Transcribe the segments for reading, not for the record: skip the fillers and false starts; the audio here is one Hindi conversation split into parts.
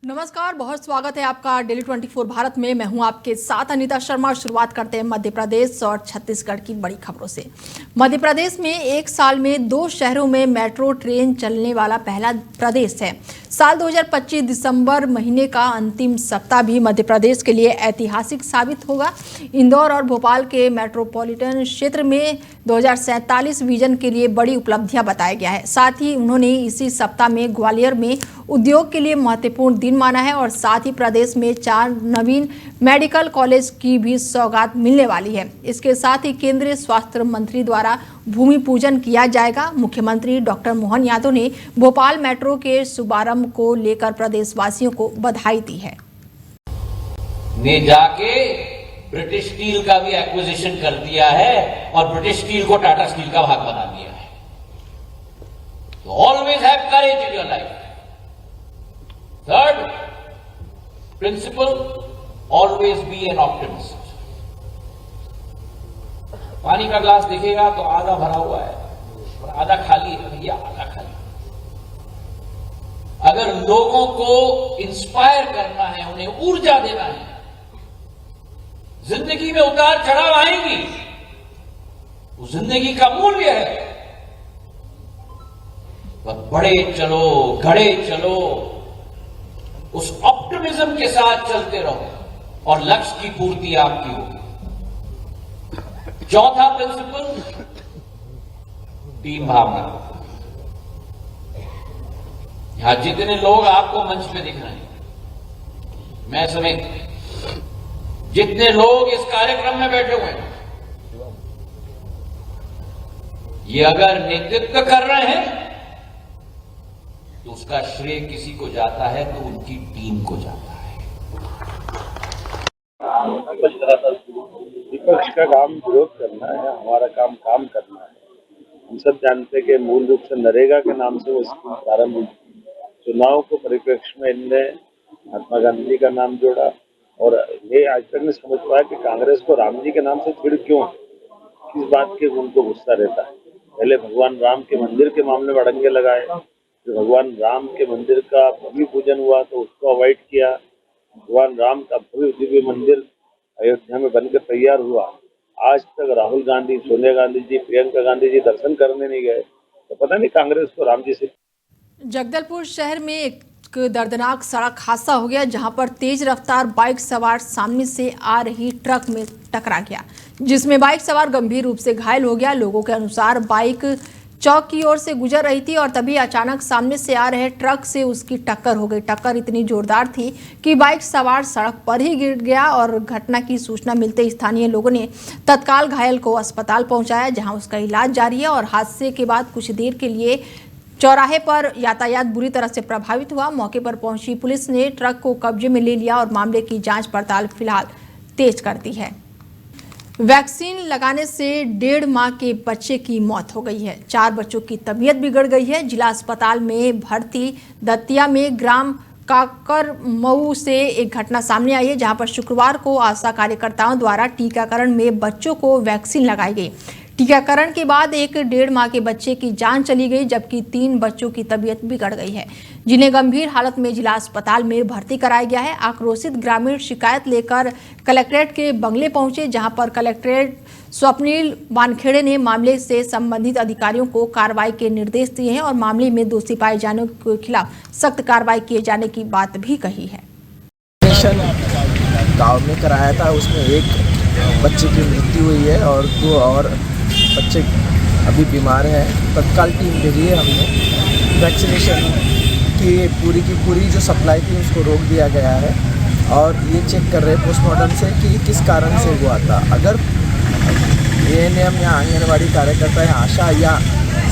नमस्कार, बहुत स्वागत है आपका डेली 24 भारत में। मैं हूं आपके साथ अनीता शर्मा। शुरुआत करते हैं मध्य प्रदेश और छत्तीसगढ़ की बड़ी खबरों से। मध्य प्रदेश में एक साल में 2 शहरों में मेट्रो ट्रेन चलने वाला पहला प्रदेश है। साल 2025 दिसंबर महीने का अंतिम सप्ताह भी मध्य प्रदेश के लिए ऐतिहासिक साबित होगा। इंदौर और भोपाल के मेट्रोपॉलिटन क्षेत्र में 2047 विजन के लिए बड़ी उपलब्धियां बताया गया है। साथ ही उन्होंने इसी सप्ताह में ग्वालियर में उद्योग के लिए महत्वपूर्ण दिन माना है और साथ ही प्रदेश में 4 नवीन मेडिकल कॉलेज की भी सौगात मिलने वाली है। इसके साथ ही केंद्रीय स्वास्थ्य मंत्री द्वारा भूमि पूजन किया जाएगा। मुख्यमंत्री डॉक्टर मोहन यादव ने भोपाल मेट्रो के शुभारंभ को लेकर प्रदेशवासियों को बधाई दी है। ने जाके ब्रिटिश स्टील का भी एक्विजिशन कर दिया है और ब्रिटिश स्टील को टाटा स्टील का भाग बना दिया है। तो always have courage in your life. Third principle, always be an optimist. पानी का ग्लास दिखेगा तो आधा भरा हुआ है और आधा खाली है। भैया आधा खाली। अगर लोगों को इंस्पायर करना है, उन्हें ऊर्जा देना है, जिंदगी में उतार चढ़ाव आएंगी, वो जिंदगी का मूल्य है। बस बढ़े चलो, घड़े चलो, उस ऑप्टिमिज्म के साथ चलते रहो और लक्ष्य की पूर्ति आपकी होगी। चौथा प्रिंसिपल, टीम भावना। यहां जितने लोग आपको मंच पे दिख रहे हैं, मैं समेत जितने लोग इस कार्यक्रम में बैठे हुए हैं, ये अगर नेतृत्व कर रहे हैं तो उसका श्रेय किसी को जाता है तो उनकी टीम को जाता है। विपक्ष का काम विरोध करना है, हमारा काम काम करना है। हम सब जानते हैं कि मूल रूप से नरेगा के नाम से वो स्कीम प्रारंभ हुई। चुनाव को परिप्रेक्ष्य में इनने महात्मा गांधी जी का नाम जोड़ा और ये आज तक नहीं समझ पाया कि कांग्रेस को राम जी के नाम से चिढ़ क्यों, किस बात के उनको गुस्सा रहता है। पहले भगवान राम के मंदिर के मामले में अड़ंगे लगाए, जो भगवान राम के मंदिर का भूमि पूजन हुआ तो उसको अवॉइड किया। भगवान राम का भव्य दिव्य मंदिर अयोध्या में बनकर तैयार हुआ, आज तक राहुल गांधी, सोनिया गांधी जी, प्रियंका गांधी जी दर्शन करने नहीं गए। तो पता नहीं कांग्रेस को राम जी से। जगदलपुर शहर में एक दर्दनाक सड़क हादसा हो गया, जहां पर तेज रफ्तार बाइक सवार सामने से आ रही ट्रक में टकरा गया, जिसमें बाइक सवार गंभीर रूप से घायल हो गया। लोगों के अनुसार बाइक चौक की ओर से गुजर रही थी और तभी अचानक सामने से आ रहे ट्रक से उसकी टक्कर हो गई। टक्कर इतनी जोरदार थी कि बाइक सवार सड़क पर ही गिर गया और घटना की सूचना मिलते स्थानीय लोगों ने तत्काल घायल को अस्पताल पहुंचाया, जहां उसका इलाज जारी है। और हादसे के बाद कुछ देर के लिए चौराहे पर यातायात बुरी तरह से प्रभावित हुआ। मौके पर पहुंची पुलिस ने ट्रक को कब्जे में ले लिया और मामले की जाँच पड़ताल फिलहाल तेज कर दी है। वैक्सीन लगाने से 1.5 माह के बच्चे की मौत हो गई है। 4 बच्चों की तबीयत बिगड़ गई है। जिला अस्पताल में भर्ती दतिया में ग्राम काकरमऊ से एक घटना सामने आई है, जहां पर शुक्रवार को आशा कार्यकर्ताओं द्वारा टीकाकरण में बच्चों को वैक्सीन लगाई गई। टीकाकरण के बाद एक 1.5 माह के बच्चे की जान चली गई, जबकि 3 बच्चों की तबीयत बिगड़ गई है, जिन्हें गंभीर हालत में जिला अस्पताल में भर्ती कराया गया है। आक्रोशित ग्रामीण शिकायत लेकर कलेक्ट्रेट के बंगले पहुंचे, जहां पर कलेक्ट्रेट स्वप्निल वानखेड़े ने मामले से संबंधित अधिकारियों को कार्रवाई के निर्देश दिए हैं और मामले में दोषी पाए जाने के खिलाफ सख्त कार्रवाई किए जाने की बात भी कही है। गाँव में कराया था, उसमें एक बच्चे की मृत्यु हुई है और 2 और बच्चे अभी बीमार हैं। तत्काल टीम भेजी है हमने। वैक्सीनेशन की पूरी जो सप्लाई थी उसको रोक दिया गया है और ये चेक कर रहे हैं पोस्टमार्टम से कि किस कारण से हुआ था। अगर एएनएम या आंगनबाड़ी कार्यकर्ता या आशा या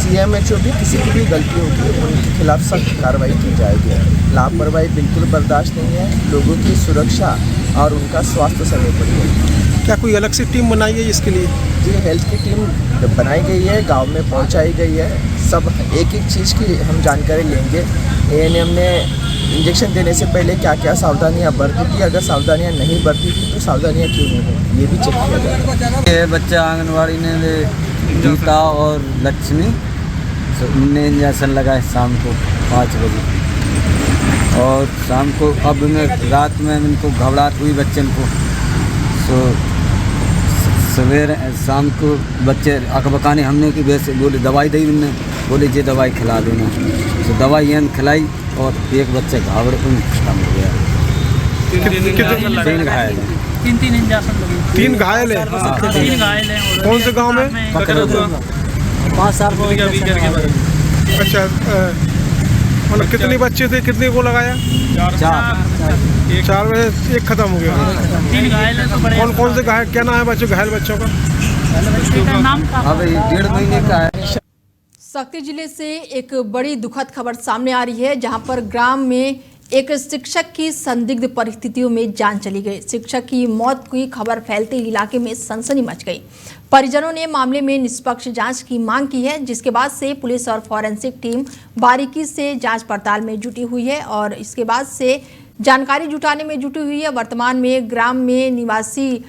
सीएमएचओ भी किसी की भी गलती होगी, उनके खिलाफ सख्त कार्रवाई की जाएगी। लापरवाही बिल्कुल बर्दाश्त नहीं है। लोगों की सुरक्षा और उनका स्वास्थ्य सर्वोपरि है। क्या कोई अलग से टीम बनाई है इसके लिए? जी, हेल्थ की टीम बनाई गई है, गांव में पहुंचाई गई है। सब एक एक चीज़ की हम जानकारी लेंगे। एएनएम ने इंजेक्शन देने से पहले क्या क्या सावधानियां बरती थी, अगर सावधानियां नहीं बरती थी तो सावधानियां क्यों नहीं हुई, ये भी चेक किया जाएगा। ये बच्चा आंगनबाड़ी ने गीता और लक्ष्मी ने इंजेक्शन लगाए शाम को 5 बजे और शाम को अब मैं रात में इनको घबराहट हुई बच्चन को, सो सवेरे शाम को बच्चे अकबकाने हमने की वैसे बोले दवाई दी, उनने बोले ये दवाई खिला देना, तो दवाई यहाँ खिलाई और एक बच्चे घावड़ खत्म हो गया। तीन घायल हैं। तीन इंजेक्शन लगे। तीन घायल है। तीन घायल हैं। कौन से गांव में? 5 साल हो गए। अच्छा, मतलब कितने बच्चे थे, कितने को लगाया? 4 में एक खत्म हो गया। 3 घायल हैं। तो बड़े कौन कौन से घायल, क्या नाम है बच्चों घायल बच्चों का? बच्चे का नाम का अब 1.5 महीने का है। शक्ति जिले से एक बड़ी दुखद खबर सामने आ रही है, जहां पर ग्राम में एक शिक्षक की संदिग्ध परिस्थितियों में जान चली गई। शिक्षक की मौत की खबर फैलते ही इलाके में सनसनी मच गई। परिजनों ने मामले में निष्पक्ष जांच की मांग की है, जिसके बाद से पुलिस और फॉरेंसिक टीम बारीकी से जांच पड़ताल में जुटी हुई है और इसके बाद से जानकारी जुटाने में जुटी हुई है। वर्तमान में ग्राम में निवासी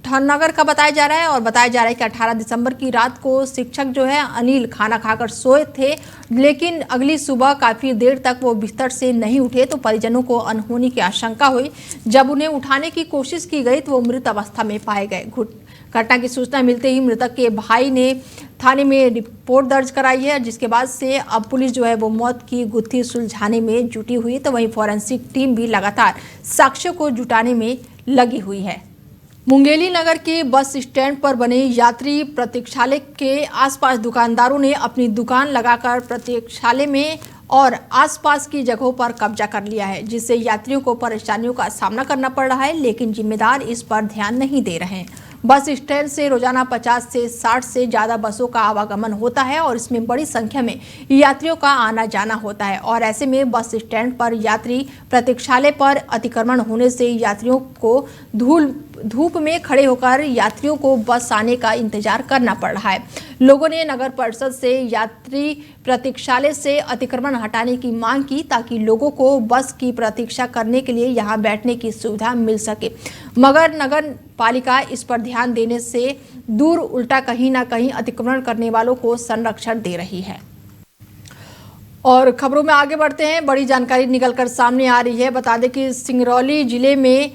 ठन्नगर का बताया जा रहा है और बताया जा रहा है कि 18 दिसंबर की रात को शिक्षक जो है अनिल खाना खाकर सोए थे, लेकिन अगली सुबह काफ़ी देर तक वो बिस्तर से नहीं उठे तो परिजनों को अनहोनी की आशंका हुई। जब उन्हें उठाने की कोशिश की गई तो वो मृत अवस्था में पाए गए। घटना की सूचना मिलते ही मृतक के भाई ने थाने में रिपोर्ट दर्ज कराई है, जिसके बाद से अब पुलिस जो है वो मौत की गुत्थी सुलझाने में जुटी हुई। तो वहीं फॉरेंसिक टीम भी लगातार साक्ष्यों को जुटाने में लगी हुई है। मुंगेली नगर के बस स्टैंड पर बने यात्री प्रतीक्षालय के आसपास दुकानदारों ने अपनी दुकान लगाकर प्रतीक्षालय में और आसपास की जगहों पर कब्जा कर लिया है, जिससे यात्रियों को परेशानियों का सामना करना पड़ रहा है, लेकिन जिम्मेदार इस पर ध्यान नहीं दे रहे हैं। बस स्टैंड से रोजाना 50 से 60 से ज़्यादा बसों का आवागमन होता है और इसमें बड़ी संख्या में यात्रियों का आना जाना होता है और ऐसे में बस स्टैंड पर यात्री प्रतीक्षालय पर अतिक्रमण होने से यात्रियों को धूप में खड़े होकर यात्रियों को बस आने का इंतजार करना पड़ रहा है। लोगों ने नगर परिषद से यात्री प्रतीक्षालय से अतिक्रमण हटाने की मांग की ताकि लोगों को बस की प्रतीक्षा करने के लिए यहां बैठने की सुविधा मिल सके, मगर नगर पालिका इस पर ध्यान देने से दूर उल्टा कहीं ना कहीं अतिक्रमण करने वालों को संरक्षण दे रही है। और खबरों में आगे बढ़ते हैं। बड़ी जानकारी निकलकर सामने आ रही है। बता दें कि सिंगरौली जिले में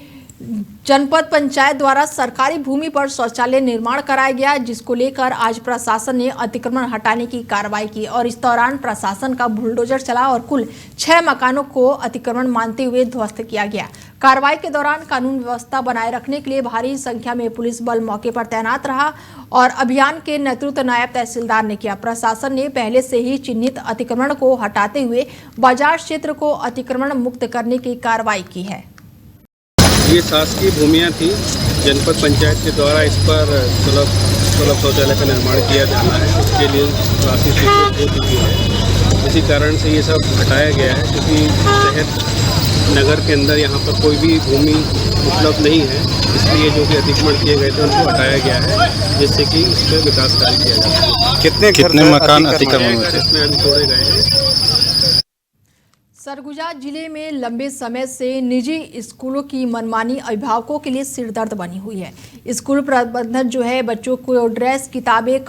जनपद पंचायत द्वारा सरकारी भूमि पर शौचालय निर्माण कराया गया, जिसको लेकर आज प्रशासन ने अतिक्रमण हटाने की कार्रवाई की और इस दौरान प्रशासन का बुलडोजर चला और कुल 6 मकानों को अतिक्रमण मानते हुए ध्वस्त किया गया। कार्रवाई के दौरान कानून व्यवस्था बनाए रखने के लिए भारी संख्या में पुलिस बल मौके पर तैनात रहा और अभियान के नेतृत्व नायब तहसीलदार ने किया। प्रशासन ने पहले से ही चिन्हित अतिक्रमण को हटाते हुए बाजार क्षेत्र को अतिक्रमण मुक्त करने की कार्रवाई की है। ये शासकीय भूमियाँ थी, जनपद पंचायत के द्वारा इस पर सुलभ शौचालय का निर्माण किया जाना है, इसके लिए काफ़ी स्वीकृति हो चुकी है। इसी कारण से ये सब हटाया गया है, क्योंकि शहर नगर के अंदर यहाँ पर कोई भी भूमि उपलब्ध नहीं है, इसलिए जो कि अतिक्रमण किए गए थे उनको हटाया गया है, जिससे कि इस पर विकास कार्य किया जा सके। कितने मकान अतिक्रमण हुए थे? इसमें अभी तोड़े गए हैं। सरगुजा जिले में लंबे समय से निजी स्कूलों की मनमानी अभिभावकों के लिए सिरदर्द बनी हुई है। स्कूल प्रबंधन जो है बच्चों को ड्रेस, किताबें,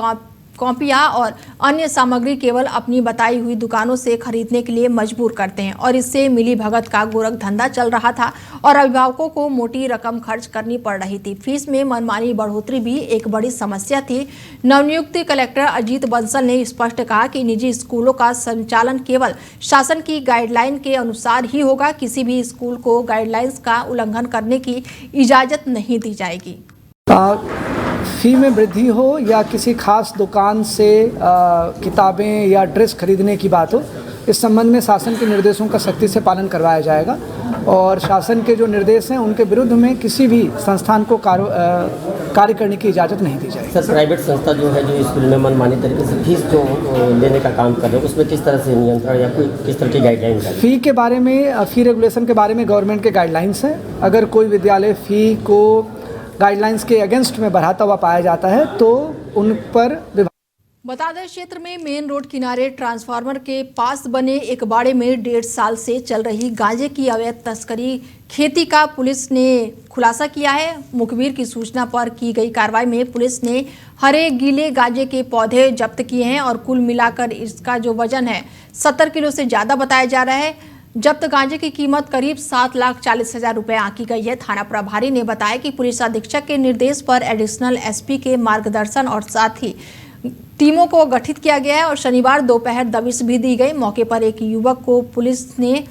कॉपियाँ और अन्य सामग्री केवल अपनी बताई हुई दुकानों से खरीदने के लिए मजबूर करते हैं और इससे मिली भगत का गोरख धंधा चल रहा था और अभिभावकों को मोटी रकम खर्च करनी पड़ रही थी। फीस में मनमानी बढ़ोतरी भी एक बड़ी समस्या थी। नवनियुक्त कलेक्टर अजीत बंसल ने स्पष्ट कहा कि निजी स्कूलों का संचालन केवल शासन की गाइडलाइन के अनुसार ही होगा। किसी भी स्कूल को गाइडलाइंस का उल्लंघन करने की इजाज़त नहीं दी जाएगी। फ़ी में वृद्धि हो या किसी खास दुकान से किताबें या ड्रेस खरीदने की बात हो, इस संबंध में शासन के निर्देशों का सख्ती से पालन करवाया जाएगा और शासन के जो निर्देश हैं उनके विरुद्ध में किसी भी संस्थान को कार्य करने की इजाज़त नहीं दी जाएगी। सर, प्राइवेट संस्था जो है जो स्कूल में मनमानी तरीके से फीस जो लेने का काम कर रहे हैं, उसमें किस तरह से नियंत्रण या कोई किस तरह की गाइडलाइन है? फ़ी के बारे में, फ़ी रेगुलेशन के बारे में गवर्नमेंट के गाइडलाइंस हैं। अगर कोई विद्यालय फ़ी को गाइडलाइंस के अगेंस्ट में बढ़ाता हुआ पाया जाता है तो उन पर बता दें, क्षेत्र में मेन रोड किनारे ट्रांसफार्मर के पास बने एक बाड़े में 1.5 साल से चल रही गांजे की अवैध तस्करी खेती का पुलिस ने खुलासा किया है। मुखबिर की सूचना पर की गई कार्रवाई में पुलिस ने हरे गीले गांजे के पौधे जब्त किए हैं और कुल मिलाकर इसका जो वजन है 70 किलो से ज़्यादा बताया जा रहा है। जब्त गांजे की कीमत करीब 7,40,000 रुपए आंकी गई है। थाना प्रभारी ने बताया कि पुलिस अधीक्षक के निर्देश पर एडिशनल एसपी के मार्गदर्शन और साथ ही टीमों को गठित किया गया है और शनिवार दोपहर दबिश भी दी गई। मौके पर एक युवक को पुलिस ने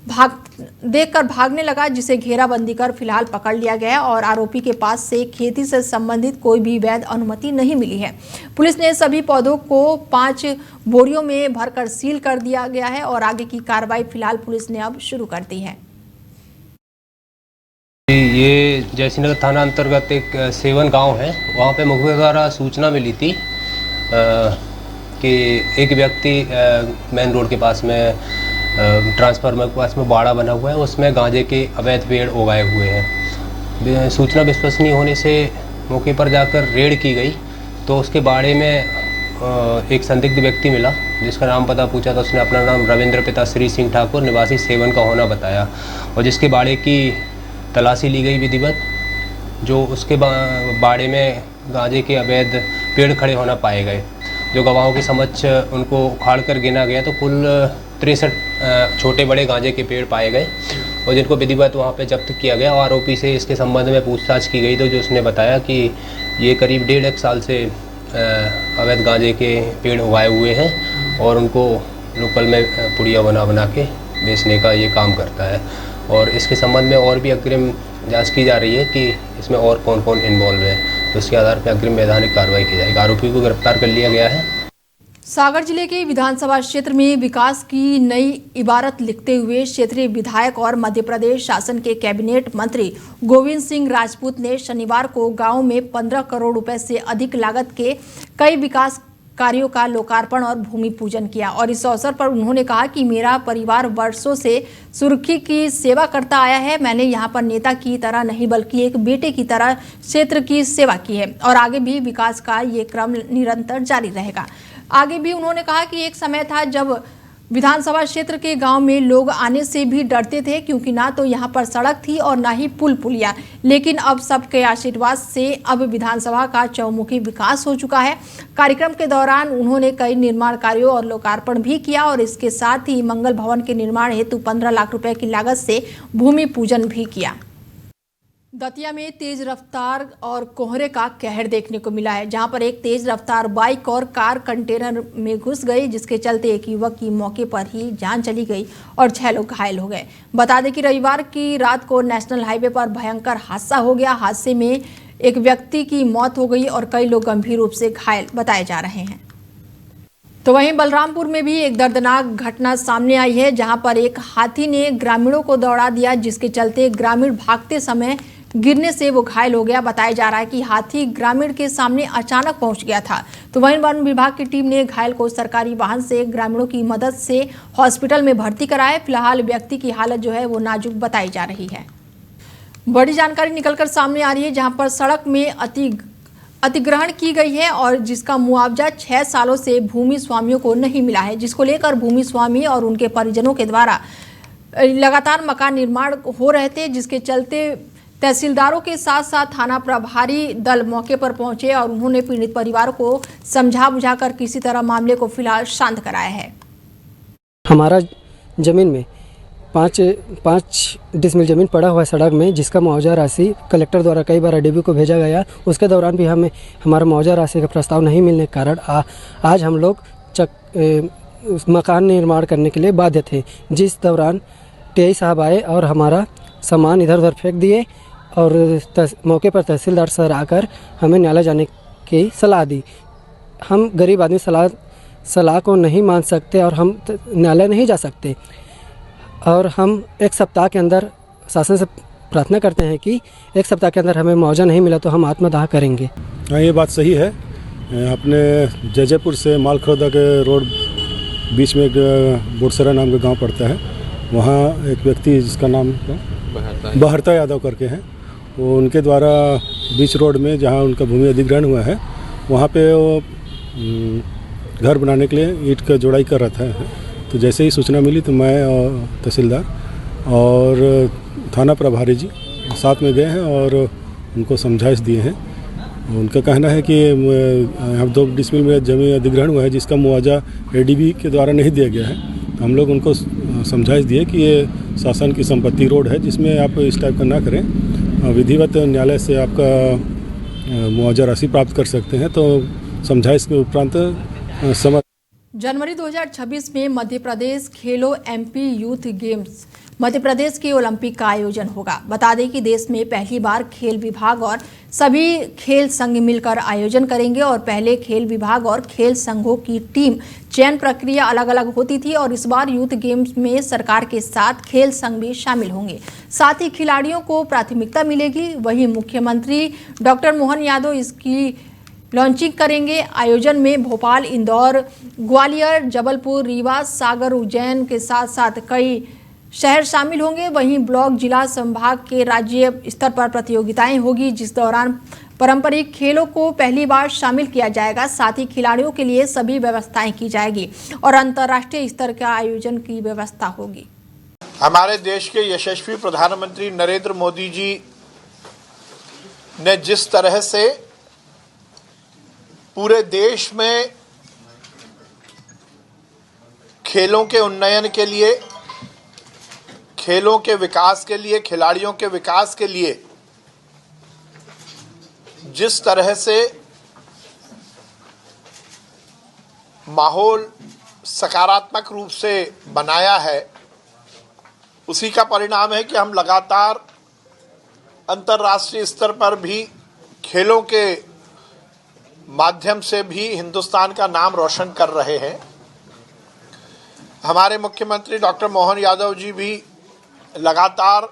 देखकर भागने लगा, जिसे घेराबंदी कर फिलहाल पकड़ लिया गया और आरोपी के पास से खेती से संबंधित कोई भी वैध अनुमति नहीं मिली है। पुलिस ने सभी पौधों को 5 बोरियों में भरकर सील कर दिया गया है और आगे की कार्रवाई फिलहाल पुलिस ने अब शुरू कर दी है। ये जयसिंहनगर थाना अंतर्गत एक सेवन गांव है, वहाँ पे मुखबिर द्वारा सूचना मिली थी कि एक व्यक्ति मेन रोड के पास में ट्रांसफार्मर के पास में बाड़ा बना हुआ है, उसमें गांजे के अवैध पेड़ उगाए हुए हैं। सूचना विश्वसनीय होने से मौके पर जाकर रेड की गई तो उसके बाड़े में एक संदिग्ध व्यक्ति मिला, जिसका नाम पता पूछा तो उसने अपना नाम रविंद्र पिता श्री सिंह ठाकुर निवासी सेवन का होना बताया और जिसके बाड़े की तलाशी ली गई विधिवत, जो उसके बाड़े में गांजे के अवैध पेड़ खड़े होना पाए गए। जो गवाहों के समक्ष उनको उखाड़ कर गिना गया तो कुल 63 छोटे बड़े गांजे के पेड़ पाए गए और जिनको विधिवत वहाँ पे जब्त किया गया। आरोपी से इसके संबंध में पूछताछ की गई तो जो उसने बताया कि ये करीब 1.5 साल से अवैध गांजे के पेड़ उगाए हुए हैं और उनको लोकल में पुड़िया बना के बेचने का ये काम करता है और इसके संबंध में और भी अग्रिम जांच की जा रही है कि इसमें और कौन कौन इन्वॉल्व है, तो उसके आधार पर अग्रिम वैधानिक कार्रवाई की जाएगी। आरोपी को गिरफ्तार कर लिया गया है। सागर जिले के विधानसभा क्षेत्र में विकास की नई इबारत लिखते हुए क्षेत्रीय विधायक और मध्य प्रदेश शासन के कैबिनेट मंत्री गोविंद सिंह राजपूत ने शनिवार को गांव में 15 करोड़ रुपए से अधिक लागत के कई विकास कार्यों का लोकार्पण और भूमि पूजन किया और इस अवसर पर उन्होंने कहा कि मेरा परिवार वर्षों से सुर्खी की सेवा करता आया है। मैंने यहाँ पर नेता की तरह नहीं बल्कि एक बेटे की तरह क्षेत्र की सेवा की है और आगे भी विकास का ये क्रम निरंतर जारी रहेगा। आगे भी उन्होंने कहा कि एक समय था जब विधानसभा क्षेत्र के गांव में लोग आने से भी डरते थे क्योंकि ना तो यहां पर सड़क थी और ना ही पुलिया, लेकिन अब सबके आशीर्वाद से अब विधानसभा का चौमुखी विकास हो चुका है। कार्यक्रम के दौरान उन्होंने कई निर्माण कार्यों और लोकार्पण भी किया और इसके साथ ही मंगल भवन के निर्माण हेतु 15 लाख रुपए की लागत से भूमि पूजन भी किया। दतिया में तेज रफ्तार और कोहरे का कहर देखने को मिला है, जहां पर एक तेज रफ्तार बाइक और कार कंटेनर में घुस गई, जिसके चलते एक युवक की मौके पर ही जान चली गई और 6 लोग घायल हो गए। बता दें कि रविवार की रात को नेशनल हाईवे पर भयंकर हादसा हो गया। हादसे में एक व्यक्ति की मौत हो गई और कई लोग गंभीर रूप से घायल बताए जा रहे हैं। तो वहीं बलरामपुर में भी एक दर्दनाक घटना सामने आई है, जहां पर एक हाथी ने ग्रामीणों को दौड़ा दिया, जिसके चलते ग्रामीण भागते समय गिरने से वो घायल हो गया। बताया जा रहा है कि हाथी ग्रामीण के सामने अचानक पहुंच गया था। तो वहीं वन विभाग की टीम ने घायल को सरकारी वाहन से ग्रामीणों की मदद से हॉस्पिटल में भर्ती कराया। फिलहाल व्यक्ति की हालत जो है वो नाजुक बताई जा रही है। बड़ी जानकारी निकलकर सामने आ रही है, जहां पर सड़क में अतिग्रहण की गई है और जिसका मुआवजा 6 सालों से भूमि स्वामियों को नहीं मिला है, जिसको लेकर भूमि स्वामी और उनके परिजनों के द्वारा लगातार मकान निर्माण हो रहे थे, जिसके चलते तहसीलदारों के साथ साथ थाना प्रभारी दल मौके पर पहुंचे और उन्होंने पीड़ित परिवार को समझा बुझाकर किसी तरह मामले को फिलहाल शांत कराया है। हमारा जमीन में 5 डिसमिल जमीन पड़ा हुआ है सड़क में, जिसका मुआवजा राशि कलेक्टर द्वारा कई बार ADB को भेजा गया। उसके दौरान भी हमें हमारा मुआवजा राशि का प्रस्ताव नहीं मिलने के कारण आज हम लोग मकान निर्माण करने के लिए बाध्य थे, जिस दौरान TI साहब आए और हमारा सामान इधर उधर फेंक दिए और मौके पर तहसीलदार सर आकर हमें न्यायालय जाने की सलाह दी। हम गरीब आदमी सलाह को नहीं मान सकते और हम न्यायालय नहीं जा सकते और हम 1 सप्ताह के अंदर शासन से प्रार्थना करते हैं कि 1 सप्ताह के अंदर हमें मुआवजा नहीं मिला तो हम आत्मदाह करेंगे। हाँ, ये बात सही है। अपने जयपुर से मालखोदा के रोड बीच में एक बुरसरा नाम का गांव पड़ता है, वहाँ एक व्यक्ति जिसका नाम बहरता यादव करके हैं, वो उनके द्वारा बीच रोड में जहाँ उनका भूमि अधिग्रहण हुआ है वहाँ पे वो घर बनाने के लिए ईंट का जोड़ाई कर रहा था। तो जैसे ही सूचना मिली तो मैं और तहसीलदार और थाना प्रभारी जी साथ में गए हैं और उनको समझाइश दिए हैं। उनका कहना है कि यहाँ 2 डिसमिल में जमीन अधिग्रहण हुआ है, जिसका मुआवजा ADB के द्वारा नहीं दिया गया है। हम लोग उनको समझाइश दिए कि ये शासन की संपत्ति रोड है, जिसमें आप इस टाइप का ना करें। विधिवत न्यायालय से आपका मुआवजा राशि प्राप्त कर सकते हैं। तो समझाइश के उपरांत समझ जनवरी 2026 में मध्य प्रदेश खेलो MP youth games Madhya Pradesh के ओलंपिक का आयोजन होगा। बता दें कि देश में पहली बार खेल विभाग और सभी खेल संघ मिलकर आयोजन करेंगे और पहले खेल विभाग और खेल संघों की टीम चयन प्रक्रिया अलग अलग होती थी और इस बार यूथ गेम्स में सरकार के साथ खेल संघ भी शामिल होंगे। साथ ही खिलाड़ियों को प्राथमिकता मिलेगी। वहीं मुख्यमंत्री डॉक्टर मोहन यादव इसकी लॉन्चिंग करेंगे। आयोजन में भोपाल, इंदौर, ग्वालियर, जबलपुर, रीवा, सागर, उज्जैन के साथ साथ कई शहर शामिल होंगे। वहीं ब्लॉक, जिला, संभाग के राज्य स्तर पर प्रतियोगिताएं होगी, जिस दौरान पारंपरिक खेलों को पहली बार शामिल किया जाएगा। साथ ही खिलाड़ियों के लिए सभी व्यवस्थाएं की जाएगी और अंतर्राष्ट्रीय स्तर का आयोजन की व्यवस्था होगी। हमारे देश के यशस्वी प्रधानमंत्री नरेंद्र मोदी जी ने जिस तरह से पूरे देश में खेलों के उन्नयन के लिए, खेलों के विकास के लिए, खिलाड़ियों के विकास के लिए जिस तरह से माहौल सकारात्मक रूप से बनाया है, उसी का परिणाम है कि हम लगातार अंतर्राष्ट्रीय स्तर पर भी खेलों के माध्यम से भी हिंदुस्तान का नाम रोशन कर रहे हैं। हमारे मुख्यमंत्री डॉक्टर मोहन यादव जी भी लगातार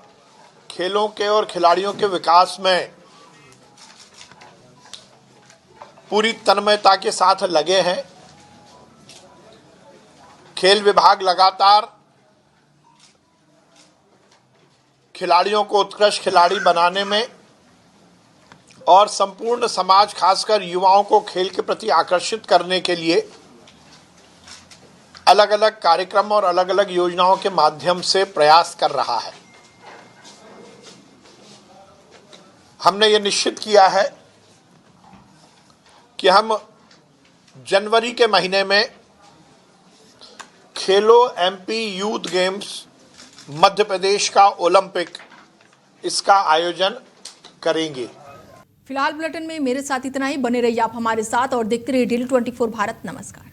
खेलों के और खिलाड़ियों के विकास में पूरी तन्मयता के साथ लगे हैं। खेल विभाग लगातार खिलाड़ियों को उत्कृष्ट खिलाड़ी बनाने में और संपूर्ण समाज, खासकर युवाओं को खेल के प्रति आकर्षित करने के लिए अलग अलग कार्यक्रम और अलग अलग योजनाओं के माध्यम से प्रयास कर रहा है। हमने ये निश्चित किया है कि हम जनवरी के महीने में खेलो MP youth games Madhya Pradesh का ओलंपिक, इसका आयोजन करेंगे। फिलहाल बुलेटिन में मेरे साथ इतना ही। बने रहिए आप हमारे साथ और देखते रहिए डेली 24 भारत। नमस्कार।